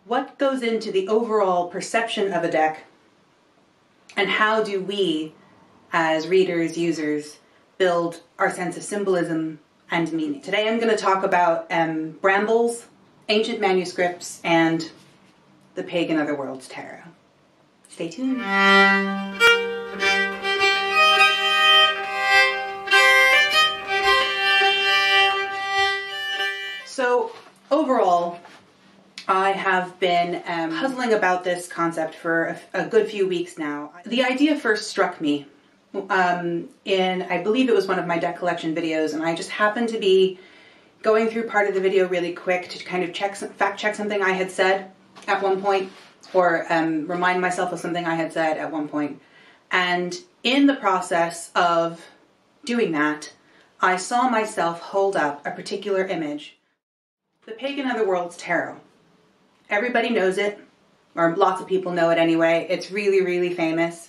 what goes into the overall perception of a deck, and how do we, as readers, users, build our sense of symbolism and meaning. Today I'm going to talk about Brambles, ancient manuscripts, and the Pagan Otherworlds Tarot. Stay tuned. So overall, I have been puzzling about this concept for a good few weeks now. The idea first struck me in, I believe it was one of my deck collection videos, and I just happened to be going through part of the video really quick to kind of fact check something I had said at one point, or remind myself of something I had said at one point. And in the process of doing that, I saw myself hold up a particular image. The Pagan Otherworlds Tarot. Everybody knows it, or lots of people know it anyway. It's really, really famous.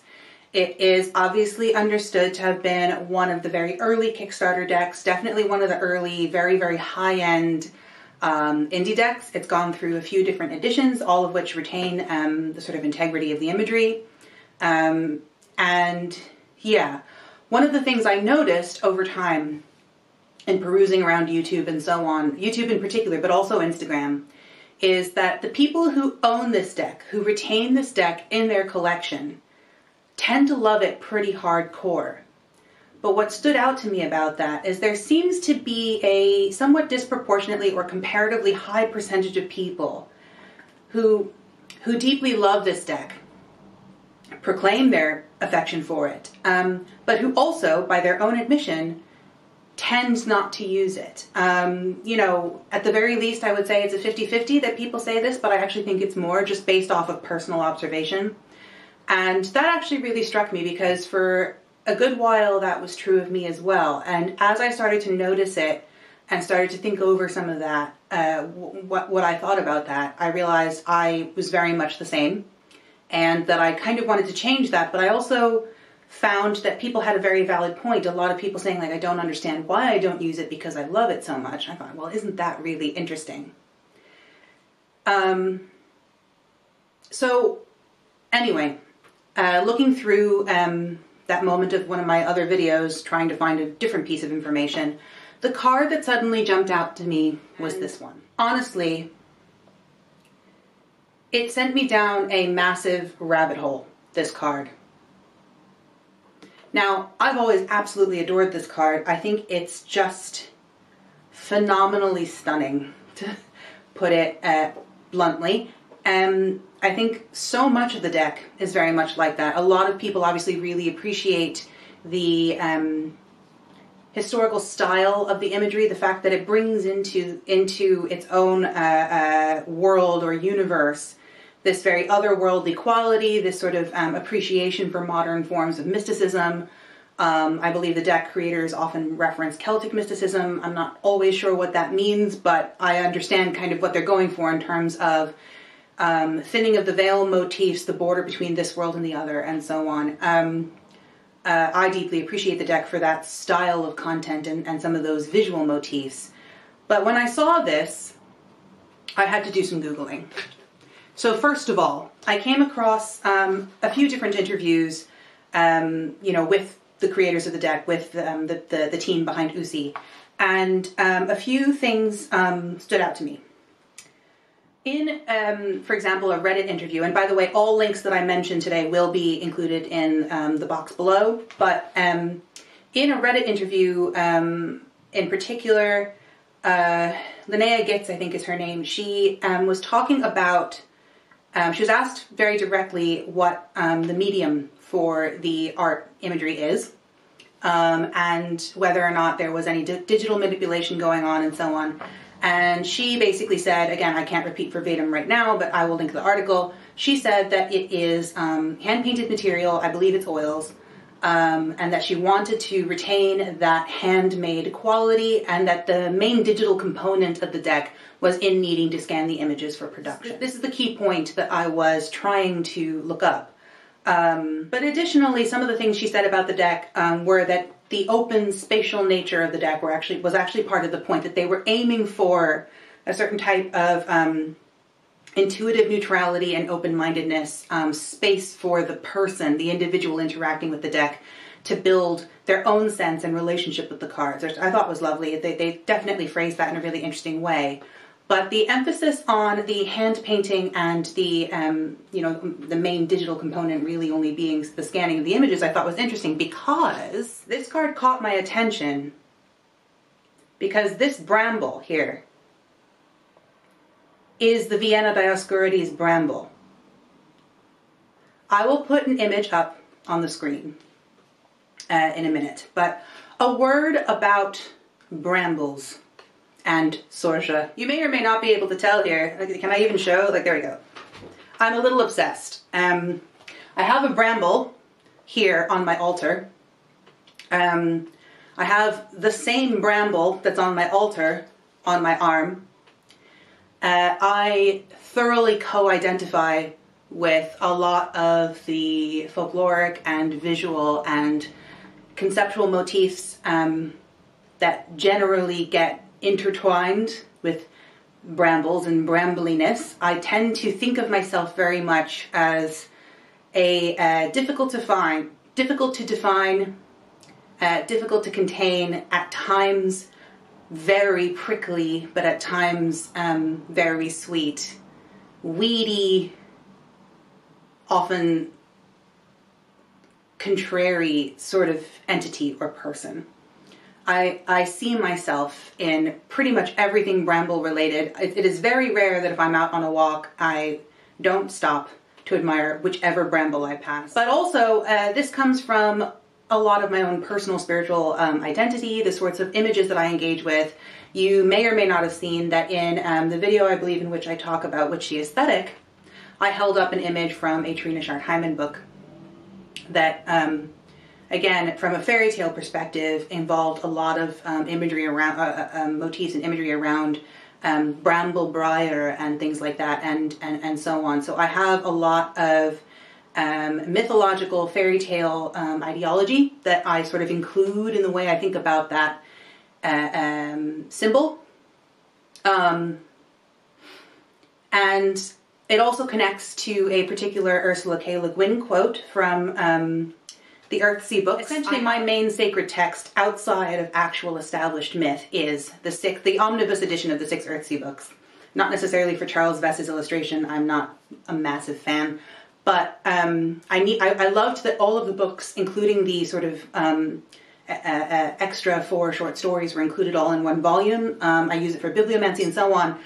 It is obviously understood to have been one of the very early Kickstarter decks, definitely one of the early, very, very high-end indie decks. It's gone through a few different editions, all of which retain the sort of integrity of the imagery. And yeah, one of the things I noticed over time in perusing around YouTube and so on, YouTube in particular, but also Instagram, is that the people who own this deck, who retain this deck in their collection, tend to love it pretty hardcore. But what stood out to me about that is there seems to be a somewhat disproportionately or comparatively high percentage of people who deeply love this deck, proclaim their affection for it, but who also, by their own admission, tends not to use it. You know, at the very least, I would say it's a 50-50 that people say this, but I actually think it's more just based off of personal observation. And that actually really struck me because for a good while that was true of me as well. And as I started to notice it and started to think over some of that, what I thought about that, I realized I was very much the same and that I kind of wanted to change that. But I also found that people had a very valid point. A lot of people saying, like, I don't understand why I don't use it because I love it so much. I thought, well, isn't that really interesting? So anyway, looking through that moment of one of my other videos, trying to find a different piece of information, the card that suddenly jumped out to me was this one. Honestly, it sent me down a massive rabbit hole, this card. Now, I've always absolutely adored this card. I think it's just phenomenally stunning, to put it bluntly. And I think so much of the deck is very much like that. A lot of people obviously really appreciate the historical style of the imagery, the fact that it brings into its own world or universe this very otherworldly quality, this sort of appreciation for modern forms of mysticism. I believe the deck creators often reference Celtic mysticism. I'm not always sure what that means, but I understand kind of what they're going for in terms of thinning of the veil motifs, the border between this world and the other, and so on. I deeply appreciate the deck for that style of content and some of those visual motifs. But when I saw this, I had to do some Googling. So first of all, I came across a few different interviews, you know, with the creators of the deck, with the team behind Uusi, and a few things stood out to me. In, for example, a Reddit interview, and by the way, all links that I mentioned today will be included in the box below, but in a Reddit interview, in particular, Linnea Gitz, I think is her name, she was talking about, she was asked very directly what the medium for the art imagery is, and whether or not there was any digital manipulation going on and so on. And she basically said, again, I can't repeat verbatim right now, but I will link the article. She said that it is hand-painted material, I believe it's oils, and that she wanted to retain that handmade quality, and that the main digital component of the deck was in needing to scan the images for production. This is the key point that I was trying to look up. But additionally, some of the things she said about the deck were that the open spatial nature of the deck was actually part of the point, that they were aiming for a certain type of intuitive neutrality and open-mindedness, space for the person, the individual interacting with the deck, to build their own sense and relationship with the cards. I thought was lovely. They definitely phrased that in a really interesting way. But the emphasis on the hand painting and the, you know, the main digital component really only being the scanning of the images, I thought was interesting because this card caught my attention because this Bramble here is the Vienna Dioscurides Bramble. I will put an image up on the screen in a minute, but a word about Brambles and Sorja. You may or may not be able to tell here. Can I even show? Like, there we go. I'm a little obsessed. I have a Bramble here on my altar. I have the same Bramble that's on my altar on my arm. I thoroughly co-identify with a lot of the folkloric and visual and conceptual motifs that generally get intertwined with brambles and brambliness. I tend to think of myself very much as a difficult to define, difficult to contain, at times very prickly, but at times very sweet, weedy, often contrary sort of entity or person. I see myself in pretty much everything Bramble related. It is very rare that if I'm out on a walk, I don't stop to admire whichever Bramble I pass. But also, this comes from a lot of my own personal spiritual identity, the sorts of images that I engage with. You may or may not have seen that in the video, I believe, in which I talk about witchy aesthetic, I held up an image from a Trina Sharp-Hyman book that, again, from a fairy tale perspective, involved a lot of imagery around, motifs and imagery around bramble briar and things like that, and so on. So I have a lot of mythological fairy tale ideology that I sort of include in the way I think about that symbol. And it also connects to a particular Ursula K. Le Guin quote from the Earthsea books. Essentially, my main sacred text outside of actual established myth is the omnibus edition of the 6 Earthsea books. Not necessarily for Charles Vess's illustration. I'm not a massive fan. But I loved that all of the books, including the sort of extra 4 short stories, were included all in one volume. I use it for bibliomancy and so on.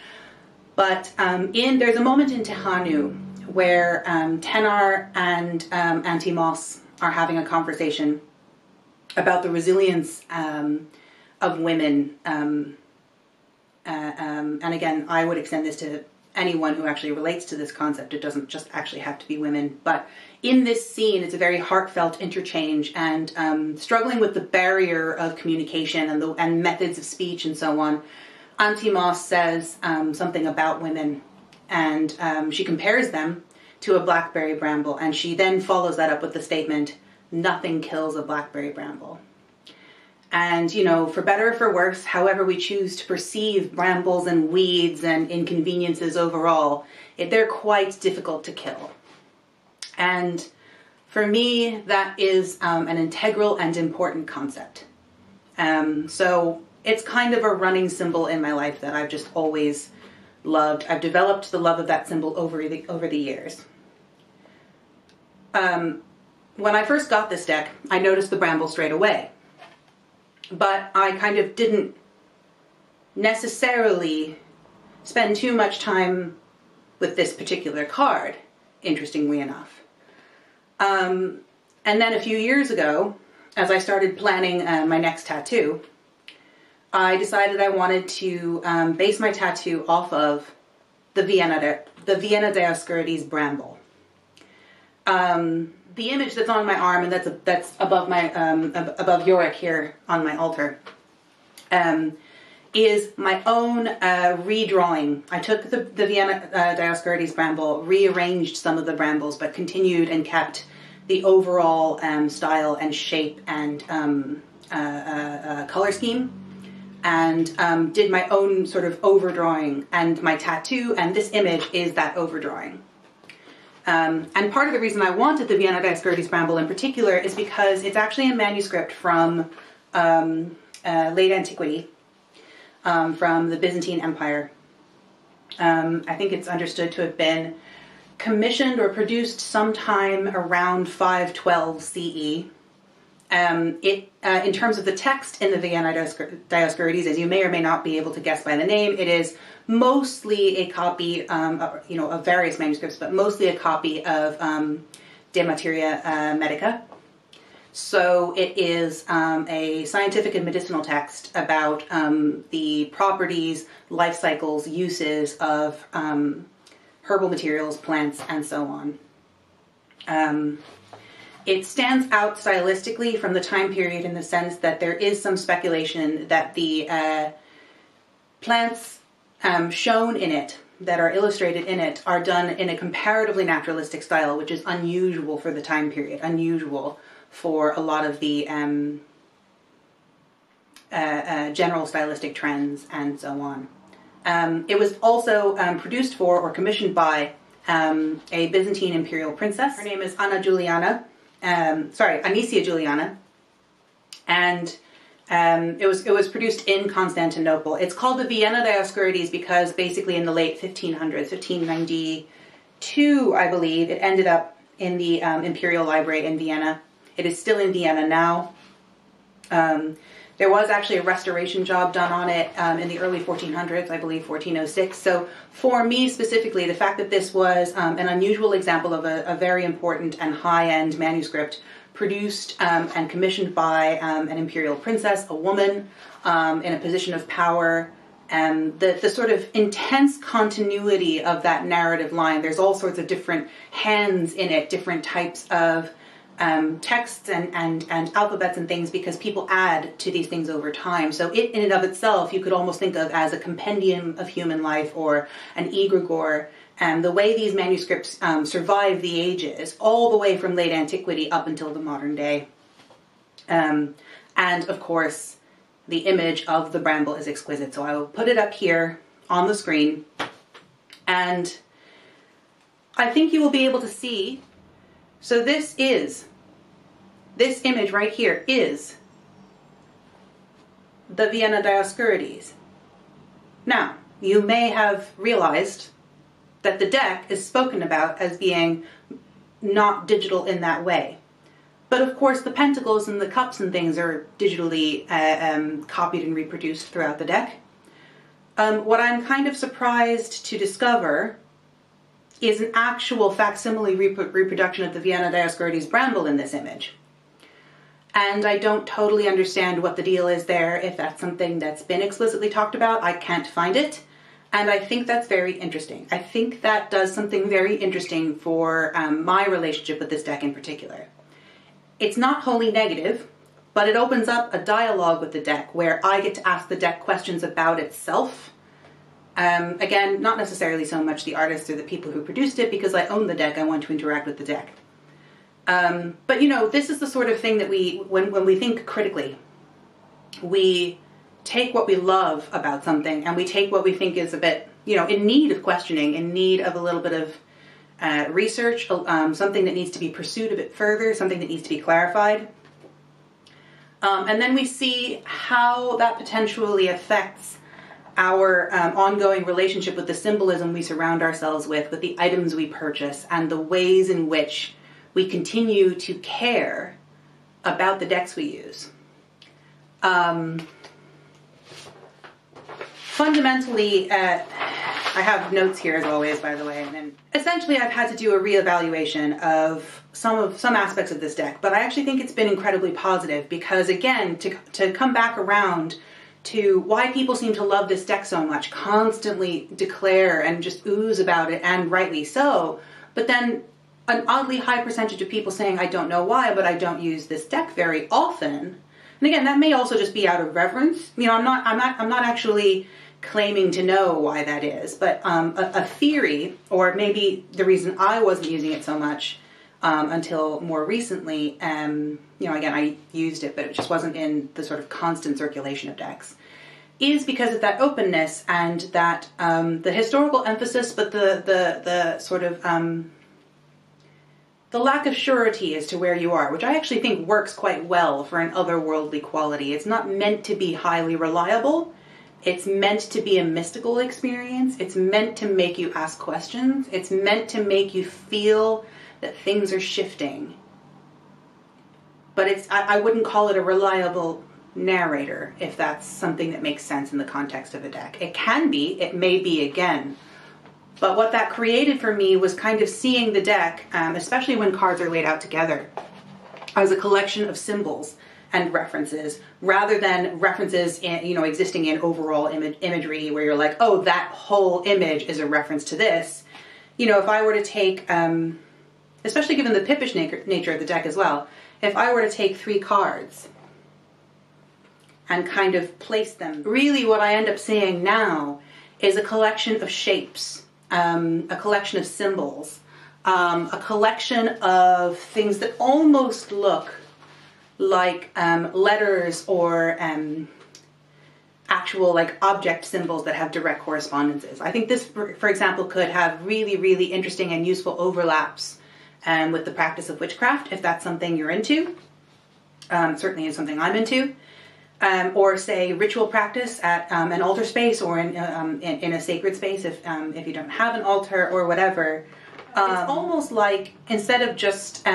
But there's a moment in Tehanu where Tenar and Auntie Moss are having a conversation about the resilience of women. And again, I would extend this to anyone who actually relates to this concept. It doesn't just actually have to be women. But in this scene, it's a very heartfelt interchange, and struggling with the barrier of communication and methods of speech and so on. Auntie Moss says something about women, and she compares them to a blackberry bramble, and she then follows that up with the statement, "Nothing kills a blackberry bramble." And, you know, for better or for worse, however we choose to perceive brambles and weeds and inconveniences overall, they're quite difficult to kill. And for me, that is an integral and important concept. So it's kind of a running symbol in my life that I've just always loved. I've developed the love of that symbol over the years. When I first got this deck, I noticed the bramble straight away. But I kind of didn't necessarily spend too much time with this particular card, interestingly enough. And then a few years ago, as I started planning my next tattoo, I decided I wanted to base my tattoo off of the Vienna Dioscurides Bramble. The image that's on my arm, and that's above my above Yorick here on my altar, is my own redrawing. I took the Vienna Dioscurides Bramble, rearranged some of the brambles, but continued and kept the overall style and shape and color scheme and did my own sort of overdrawing, and my tattoo and this image is that overdrawing. And part of the reason I wanted the Vienna Dioscurides Bramble in particular is because it's actually a manuscript from late antiquity, from the Byzantine Empire. I think it's understood to have been commissioned or produced sometime around 512 CE. In terms of the text in the Vienna Dioscurides, as you may or may not be able to guess by the name, it is mostly a copy, of various manuscripts, but mostly a copy of De Materia Medica. So it is a scientific and medicinal text about the properties, life cycles, uses of herbal materials, plants, and so on. It stands out stylistically from the time period in the sense that there is some speculation that the plants shown in it, that are illustrated in it, are done in a comparatively naturalistic style, which is unusual for the time period, unusual for a lot of the general stylistic trends and so on. It was also produced for or commissioned by a Byzantine imperial princess. Her name is Anicia Juliana, and it was produced in Constantinople. It's called the Vienna Dioscurides because basically in the late 1500s, 1592, I believe, it ended up in the Imperial Library in Vienna. It is still in Vienna now. There was actually a restoration job done on it in the early 1400s, I believe 1406. So for me specifically, the fact that this was an unusual example of a very important and high-end manuscript produced and commissioned by an imperial princess, a woman in a position of power, and the sort of intense continuity of that narrative line. There's all sorts of different hands in it, different types of texts and alphabets and things, because people add to these things over time. So it in and of itself you could almost think of as a compendium of human life or an egregore. And the way these manuscripts survive the ages, all the way from late antiquity up until the modern day. And of course the image of the bramble is exquisite, so I will put it up here on the screen, and I think you will be able to see. So this image right here is the Vienna Dioscurides. Now, you may have realized that the deck is spoken about as being not digital in that way. But of course the pentacles and the cups and things are digitally copied and reproduced throughout the deck. What I'm kind of surprised to discover is an actual facsimile reproduction of the Vienna Dioscurides Bramble in this image. And I don't totally understand what the deal is there, if that's something that's been explicitly talked about. I can't find it. And I think that's very interesting. I think that does something very interesting for my relationship with this deck in particular. It's not wholly negative, but it opens up a dialogue with the deck where I get to ask the deck questions about itself. Again, not necessarily so much the artists or the people who produced it, because I own the deck, I want to interact with the deck. But you know, this is the sort of thing that when we think critically, we take what we love about something and we take what we think is a bit, in need of questioning, in need of a little bit of research, something that needs to be pursued a bit further, something that needs to be clarified. And then we see how that potentially affects our ongoing relationship with the symbolism we surround ourselves with the items we purchase, and the ways in which we continue to care about the decks we use. Fundamentally, I have notes here as always, by the way, and then essentially I've had to do a reevaluation of some aspects of this deck, but I actually think it's been incredibly positive, because again, to come back around to why people seem to love this deck so much, constantly declare and just ooze about it, and rightly so, but then an oddly high percentage of people saying, I don't know why, but I don't use this deck very often. And again, that may also just be out of reverence. I'm not actually claiming to know why that is, but a theory, or maybe the reason I wasn't using it so much until more recently, again, I used it, but it just wasn't in the sort of constant circulation of decks, is because of that openness and that the historical emphasis, but the sort of the lack of surety as to where you are, which I actually think works quite well for an otherworldly quality. It's not meant to be highly reliable. It's meant to be a mystical experience. It's meant to make you ask questions. It's meant to make you feel that things are shifting. But I wouldn't call it a reliable narrator, if that's something that makes sense in the context of a deck. It can be, it may be again. But what that created for me was kind of seeing the deck, especially when cards are laid out together, as a collection of symbols and references, rather than references in, you know, existing in overall imagery where you're like, oh, that whole image is a reference to this. You know, if I were to take, especially given the pippish nature of the deck as well, if I were to take 3 cards and kind of place them, really what I end up seeing now is a collection of shapes, a collection of symbols, a collection of things that almost look like letters or actual like object symbols that have direct correspondences. I think this, for example, could have really, really interesting and useful overlaps with the practice of witchcraft, if that's something you're into. Certainly is something I'm into. Or say ritual practice at an altar space, or in a sacred space if you don't have an altar or whatever. It's almost like, instead of just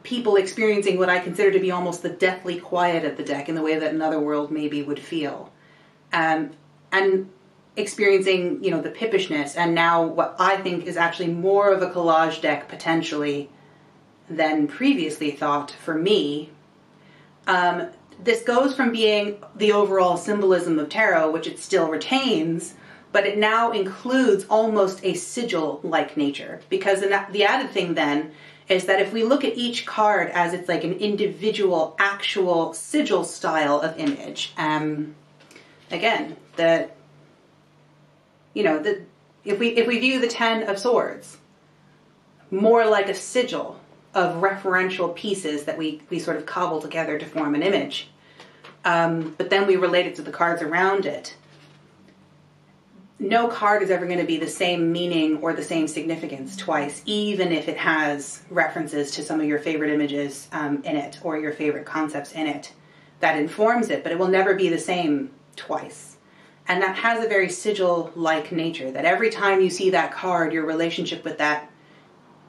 people experiencing what I consider to be almost the deathly quiet of the deck in the way that another world maybe would feel, and experiencing, you know, the pippishness, and now what I think is actually more of a collage deck potentially than previously thought for me. This goes from being the overall symbolism of tarot, which it still retains, but it now includes almost a sigil-like nature. Because the added thing then is that if we look at each card as it's like an individual, actual sigil style of image, again, if we view the 10 of Swords more like a sigil of referential pieces that we sort of cobble together to form an image, but then we relate it to the cards around it. No card is ever going to be the same meaning or the same significance twice, even if it has references to some of your favorite images in it, or your favorite concepts in it that informs it, but it will never be the same twice. And that has a very sigil-like nature, that every time you see that card, your relationship with that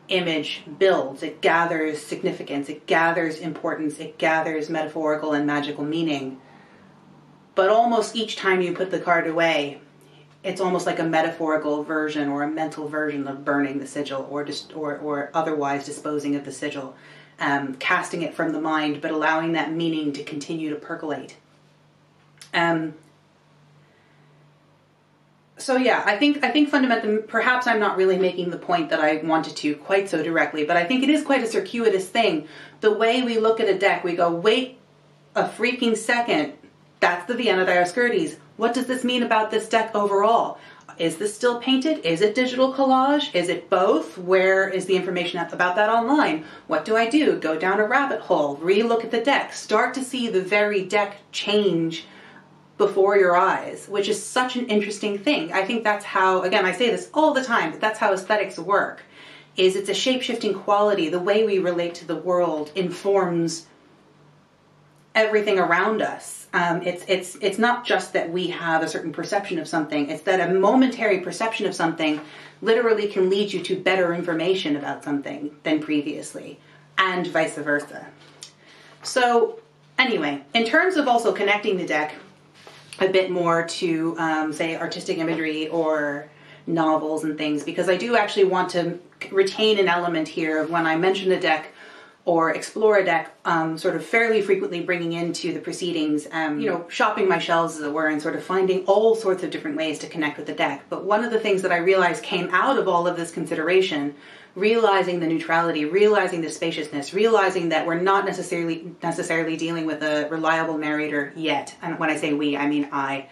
image builds. It gathers significance, it gathers importance, it gathers metaphorical and magical meaning. But almost each time you put the card away, it's almost like a metaphorical version or a mental version of burning the sigil, or otherwise disposing of the sigil, casting it from the mind, but allowing that meaning to continue to percolate. So yeah, I think fundamentally, perhaps I'm not really making the point that I wanted to quite so directly, but I think it is quite a circuitous thing. The way we look at a deck, we go, wait a freaking second, that's the Vienna Dioscurides. What does this mean about this deck overall? Is this still painted? Is it digital collage? Is it both? Where is the information about that online? What do I do? Go down a rabbit hole, re-look at the deck, start to see the very deck change before your eyes, which is such an interesting thing. I think that's how, again, I say this all the time, but that's how aesthetics work, is it's a shape-shifting quality. The way we relate to the world informs everything around us. It's not just that we have a certain perception of something, it's that a momentary perception of something literally can lead you to better information about something than previously, and vice versa. So anyway, in terms of also connecting the deck a bit more to, say, artistic imagery or novels and things, because I do actually want to retain an element here of when I mention a deck or explore a deck, sort of fairly frequently bringing into the proceedings, shopping my shelves, as it were, and sort of finding all sorts of different ways to connect with the deck. But one of the things that I realized came out of all of this consideration, realizing the neutrality, realizing the spaciousness, realizing that we're not necessarily dealing with a reliable narrator yet. And when I say we, I mean I.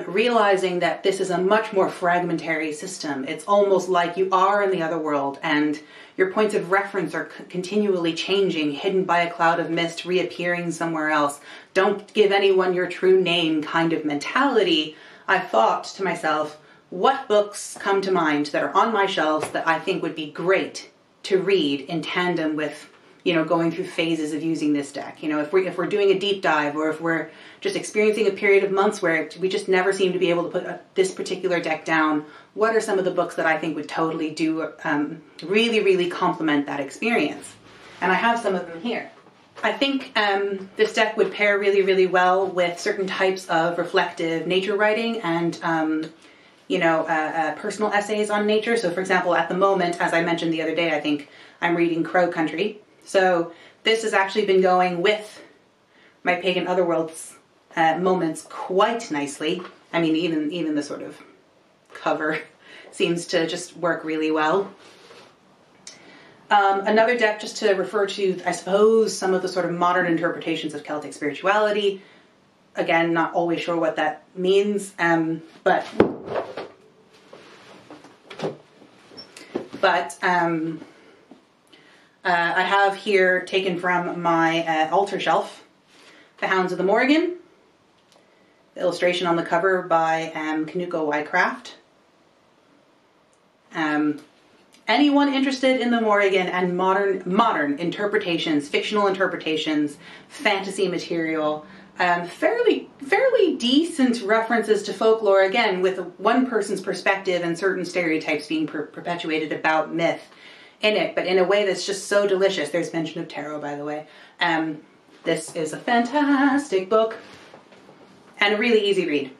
realizing that this is a much more fragmentary system. It's almost like you are in the other world and your points of reference are continually changing, hidden by a cloud of mist, reappearing somewhere else. Don't give anyone your true name kind of mentality. I thought to myself, what books come to mind that are on my shelves that I think would be great to read in tandem with, you know, going through phases of using this deck. You know, if we're doing a deep dive, or if we're just experiencing a period of months where we just never seem to be able to put this particular deck down, what are some of the books that I think would totally do, really, really complement that experience? And I have some of them here. I think this deck would pair really, really well with certain types of reflective nature writing and, personal essays on nature. So for example, at the moment, as I mentioned the other day, I think I'm reading Crow Country. So this has actually been going with my Pagan Otherworlds moments quite nicely. I mean, even the sort of cover seems to just work really well. Another deck, just to refer to, I suppose, some of the sort of modern interpretations of Celtic spirituality. Again, not always sure what that means, but I have here, taken from my altar shelf, the Hounds of the Morrigan. The illustration on the cover by Kanuko Wycraft. Anyone interested in the Morrigan and modern interpretations, fictional interpretations, fantasy material, fairly decent references to folklore, again, with one person's perspective and certain stereotypes being perpetuated about myth in it, but in a way that's just so delicious. There's mention of tarot, by the way. This is a fantastic book and a really easy read.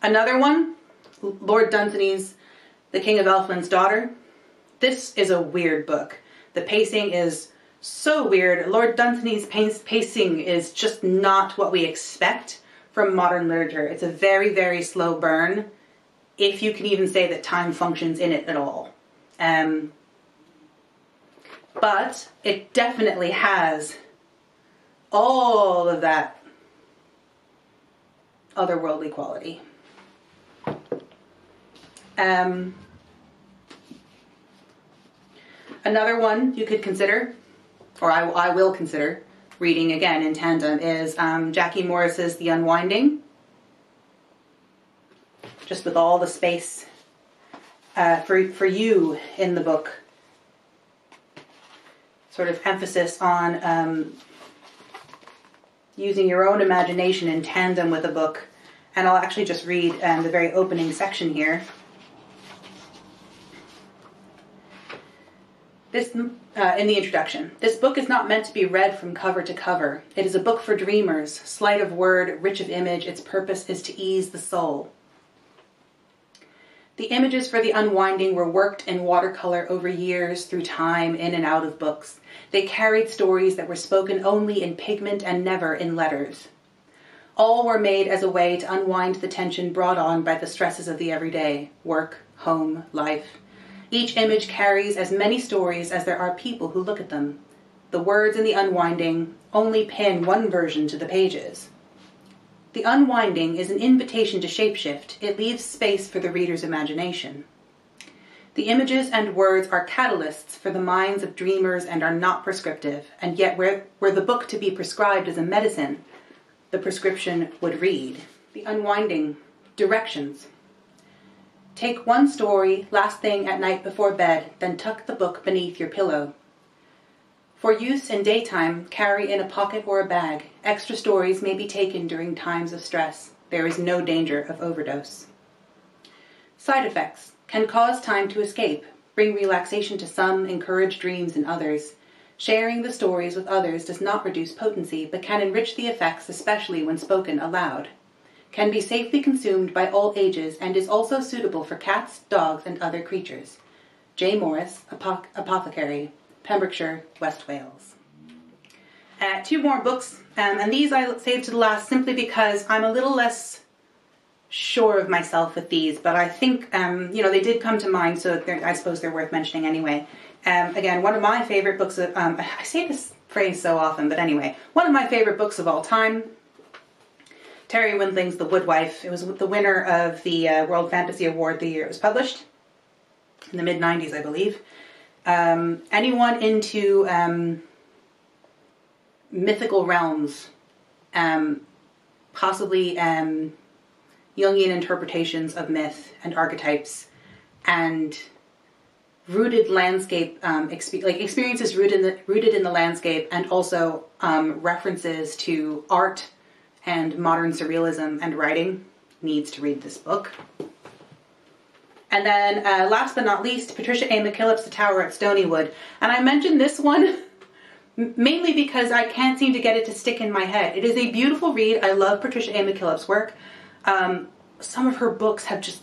Another one, Lord Dunsany's The King of Elfland's Daughter. This is a weird book. The pacing is so weird. Lord Dunsany's pacing is just not what we expect from modern literature. It's a very, very slow burn, if you can even say that time functions in it at all. But it definitely has all of that otherworldly quality. Another one you could consider, or I will consider reading again in tandem, is Jacky Morris's The Unwinding. Just with all the space for you in the book. Sort of emphasis on using your own imagination in tandem with a book. And I'll actually just read the very opening section here. This, in the introduction, this book is not meant to be read from cover to cover. It is a book for dreamers, slight of word, rich of image. Its purpose is to ease the soul. The images for The Unwinding were worked in watercolor over years, through time, in and out of books. They carried stories that were spoken only in pigment and never in letters. All were made as a way to unwind the tension brought on by the stresses of the everyday: work, home, life. Each image carries as many stories as there are people who look at them. The words in The Unwinding only pin one version to the pages. The Unwinding is an invitation to shapeshift. It leaves space for the reader's imagination. The images and words are catalysts for the minds of dreamers and are not prescriptive, and yet were the book to be prescribed as a medicine, the prescription would read. The Unwinding. Directions. Take one story, last thing at night before bed, then tuck the book beneath your pillow. For use in daytime, carry in a pocket or a bag. Extra stories may be taken during times of stress. There is no danger of overdose. Side effects. Can cause time to escape, bring relaxation to some, encourage dreams in others. Sharing the stories with others does not reduce potency, but can enrich the effects, especially when spoken aloud. Can be safely consumed by all ages and is also suitable for cats, dogs, and other creatures. J. Morris, Apothecary, Pembrokeshire, West Wales. Two more books, and these I saved to the last simply because I'm a little less sure of myself with these, but I think, they did come to mind, so I suppose they're worth mentioning anyway. Again, one of my favorite books of, I say this phrase so often, but anyway, one of my favorite books of all time, Terrywinlings, The Woodwife. It was the winner of the World Fantasy Award the year it was published, in the mid-90s, I believe. Anyone into mythical realms, possibly Jungian interpretations of myth and archetypes, and rooted landscape experiences rooted in the landscape, and also references to art and modern surrealism and writing, needs to read this book. And then last but not least, Patricia A. McKillip's The Tower at Stonywood. And I mentioned this one mainly because I can't seem to get it to stick in my head. It is a beautiful read. I love Patricia A. McKillip's work. Some of her books have just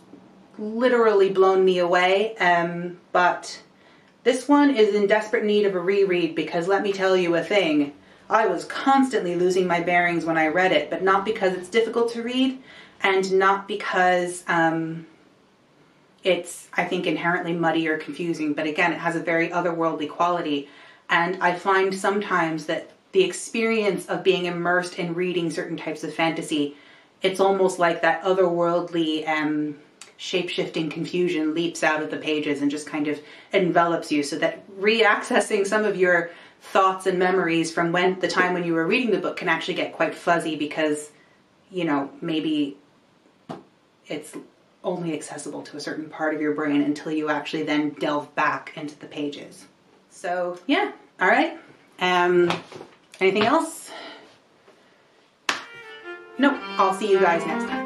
literally blown me away. But this one is in desperate need of a reread, because let me tell you a thing. I was constantly losing my bearings when I read it, but not because it's difficult to read, and not because it's, I think, inherently muddy or confusing, but again, it has a very otherworldly quality. And I find sometimes that the experience of being immersed in reading certain types of fantasy, it's almost like that otherworldly shape-shifting confusion leaps out of the pages and just kind of envelops you, so that re-accessing some of your thoughts and memories from the time when you were reading the book can actually get quite fuzzy, because, you know, maybe it's only accessible to a certain part of your brain until you actually then delve back into the pages. So yeah, all right. Anything else? No, I'll see you guys next time.